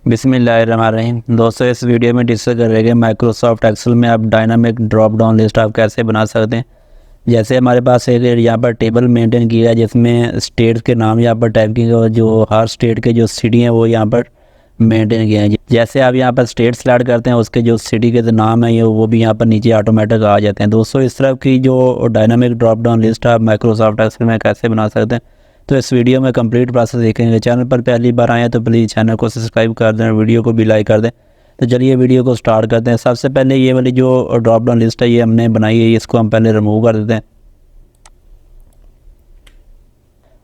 बिस्मिल्लाहिर्रहमानिर्रहीम। दोस्तों, इस वीडियो में डिस्कस करेंगे माइक्रोसॉफ्ट एक्सेल में आप डायनामिक ड्रॉप डाउन लिस्ट आप कैसे बना सकते हैं। जैसे हमारे पास एक यहाँ पर टेबल मेंटेन किया है जिसमें स्टेट के नाम यहाँ पर टाइप किए और जो हर स्टेट के जो सिटी हैं वो यहाँ पर मेंटेन किए हैं। जैसे आप यहाँ पर स्टेट सेलेक्ट करते हैं उसके जो सिटी के जो नाम है वो भी यहाँ पर नीचे ऑटोमेटिक आ जाते हैं। दोस्तों, इस तरह की जो डायनामिक ड्रॉप डाउन लिस्ट आप माइक्रोसॉफ्ट एक्सेल में कैसे बना सकते हैं, तो इस वीडियो में कंप्लीट प्रोसेस देखेंगे। चैनल पर पहली बार आए हैं तो प्लीज़ चैनल को सब्सक्राइब कर दें, वीडियो को भी लाइक कर दें। तो चलिए वीडियो को स्टार्ट करते हैं। सबसे पहले ये वाली जो ड्रॉप डाउन लिस्ट है ये हमने बनाई है, इसको हम पहले रिमूव कर देते हैं।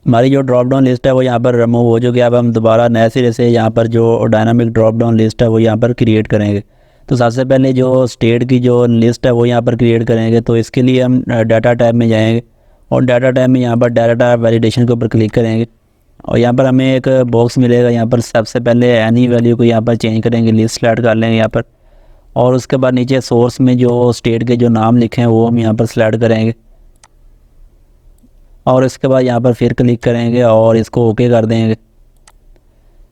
हमारी जो ड्रॉप डाउन लिस्ट है वो यहाँ पर रिमूव हो चुकी है। अब हम दोबारा नए सिरे से यहाँ पर जो डायनामिक ड्रॉप डाउन लिस्ट है वो यहाँ पर क्रिएट करेंगे। तो सबसे पहले जो स्टेट की जो लिस्ट है वो यहाँ पर क्रिएट करेंगे। तो इसके लिए हम डाटा टैब में जाएंगे और डाटा टैब में यहाँ पर डाटा वैलिडेशन के ऊपर क्लिक करेंगे और यहाँ पर हमें एक बॉक्स मिलेगा। यहाँ पर सबसे पहले एनी वैल्यू को यहाँ पर चेंज करेंगे, लिस्ट सेलेक्ट कर लेंगे यहाँ पर, और उसके बाद नीचे सोर्स में जो स्टेट के जो नाम लिखे हैं वो हम यहाँ पर सेलेक्ट करेंगे और इसके बाद यहाँ पर फिर क्लिक करेंगे और इसको ओके कर देंगे।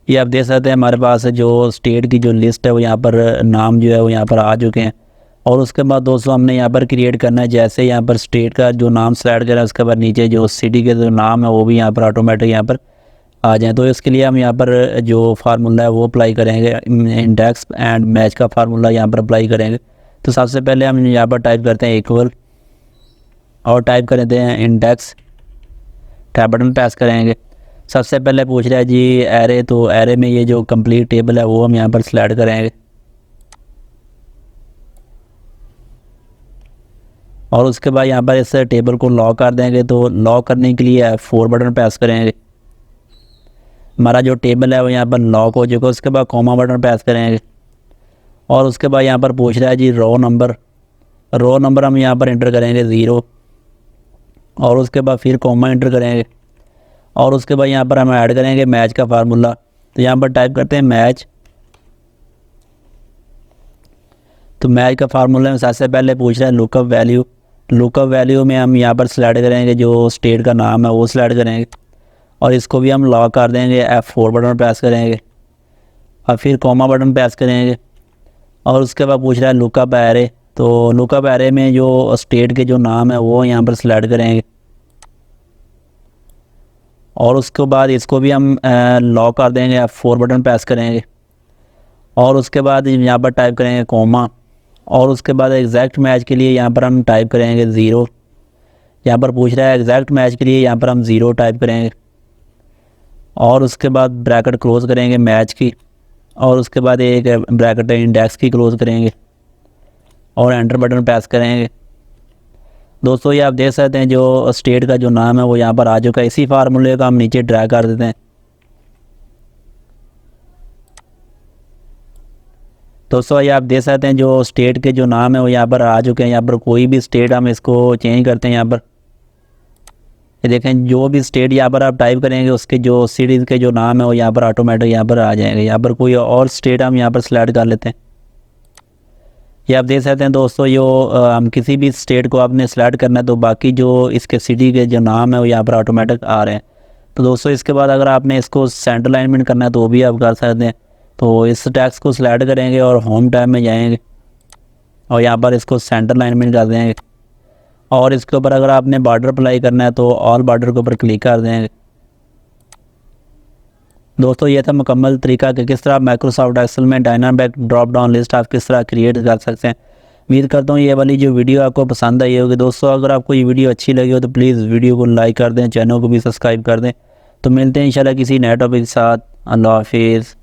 ये आप देख सकते हैं हमारे पास जो स्टेट की जो लिस्ट है वो यहाँ पर नाम जो है वो यहाँ पर आ चुके हैं। और उसके बाद दोस्तों हमने यहाँ पर क्रिएट करना है, जैसे यहाँ पर स्टेट का जो नाम सेलेक्ट करें उसके बाद नीचे जो सिटी के जो नाम है वो भी यहाँ पर ऑटोमेटिक यहाँ पर आ जाए। तो इसके लिए हम यहाँ पर जो फार्मूला है वो अप्लाई करेंगे, इंडेक्स एंड मैच का फार्मूला यहाँ पर अप्लाई करेंगे। तो सबसे पहले हम यहाँ पर टाइप करते हैं इक्वल और टाइप करते हैं इंडेक्स, टैब बटन प्रेस करेंगे। सबसे पहले पूछ रहा है जी एरे, तो एरे में ये जो कंप्लीट टेबल है वो हम यहाँ पर सेलेक्ट करेंगे और उसके बाद यहाँ पर इस टेबल को लॉक कर देंगे। तो लॉक करने के लिए F4 बटन प्रेस करेंगे। हमारा जो टेबल है वो यहाँ पर लॉक हो चुका है। उसके बाद कॉमा बटन प्रेस करेंगे और उसके बाद यहाँ पर पूछ रहा है जी रो नंबर हम यहाँ पर इंटर करेंगे 0 और उसके बाद फिर कॉमा इंटर करेंगे और उसके बाद यहाँ पर हम ऐड करेंगे मैच का फार्मूला। तो यहाँ पर टाइप करते हैं मैच। तो मैच का फार्मूला में सबसे पहले पूछ रहा है लुकअप वैल्यू में हम यहाँ पर सेलेक्ट करेंगे जो स्टेट का नाम है वो सेलेक्ट करेंगे और इसको भी हम लॉक कर देंगे। F4 बटन प्रेस करेंगे और फिर कॉमा बटन प्रेस करेंगे और उसके बाद पूछ रहा है लुकअप एरे। तो लुकअप एरे में जो स्टेट के जो नाम है वो यहाँ पर सेलेक्ट करेंगे और उसके बाद इसको भी हम लॉक कर देंगे। F4 बटन प्रेस करेंगे और उसके बाद यहाँ पर टाइप करेंगे कॉमा और उसके बाद एग्जैक्ट मैच के लिए यहाँ पर हम टाइप करेंगे 0। यहाँ पर पूछ रहा है एग्जैक्ट मैच के लिए यहाँ पर हम 0 टाइप करेंगे और उसके बाद ब्रैकेट क्लोज करेंगे मैच की और उसके बाद एक ब्रैकेट इंडेक्स की क्लोज करेंगे और एंटर बटन प्रेस करेंगे। दोस्तों, ये आप देख सकते हैं जो स्टेट का जो नाम है वो यहाँ पर आ चुका है। इसी फार्मूले का हम नीचे ड्रैग कर देते हैं। दोस्तों, ये आप देख सकते हैं जो स्टेट के जो नाम है वो यहाँ पर आ चुके हैं। यहाँ पर कोई भी स्टेट हम इसको चेंज करते हैं। यहाँ पर ये देखें जो भी स्टेट यहाँ पर आप टाइप करेंगे उसके जो सिटीज़ के जो नाम है वो यहाँ पर ऑटोमेटिक यहाँ पर आ जाएंगे। यहाँ पर कोई और स्टेट हम यहाँ पर सेलेक्ट कर लेते हैं। ये आप देख सकते हैं दोस्तों, जो हम किसी भी स्टेट को आपने सेलेक्ट करना है तो बाकी जो इसके सिटी के जो नाम है वो यहाँ पर ऑटोमेटिक आ रहे हैं। तो दोस्तों, इसके बाद अगर आपने इसको सेंटर अलाइनमेंट करना है तो वो भी आप कर सकते हैं। तो इस टेक्स्ट को सिलेक्ट करेंगे और होम टैब में जाएंगे और यहाँ पर इसको सेंटर अलाइनमेंट कर देंगे और इसके ऊपर अगर आपने बॉर्डर अप्लाई करना है तो ऑल बॉर्डर के ऊपर क्लिक कर देंगे। दोस्तों, ये था मुकम्मल तरीका कि किस तरह माइक्रोसॉफ्ट एक्सेल में डायनामिक ड्रॉप डाउन लिस्ट आप किस तरह क्रिएट कर सकते हैं। उम्मीद करता हूँ ये वाली जो वीडियो आपको पसंद आई होगी। दोस्तों, अगर आपको ये वीडियो अच्छी लगी हो तो प्लीज़ वीडियो को लाइक कर दें, चैनल को भी सब्सक्राइब कर दें। तो मिलते हैं इंशाल्लाह किसी नए टॉपिक के साथ। अल्लाह हाफिज़।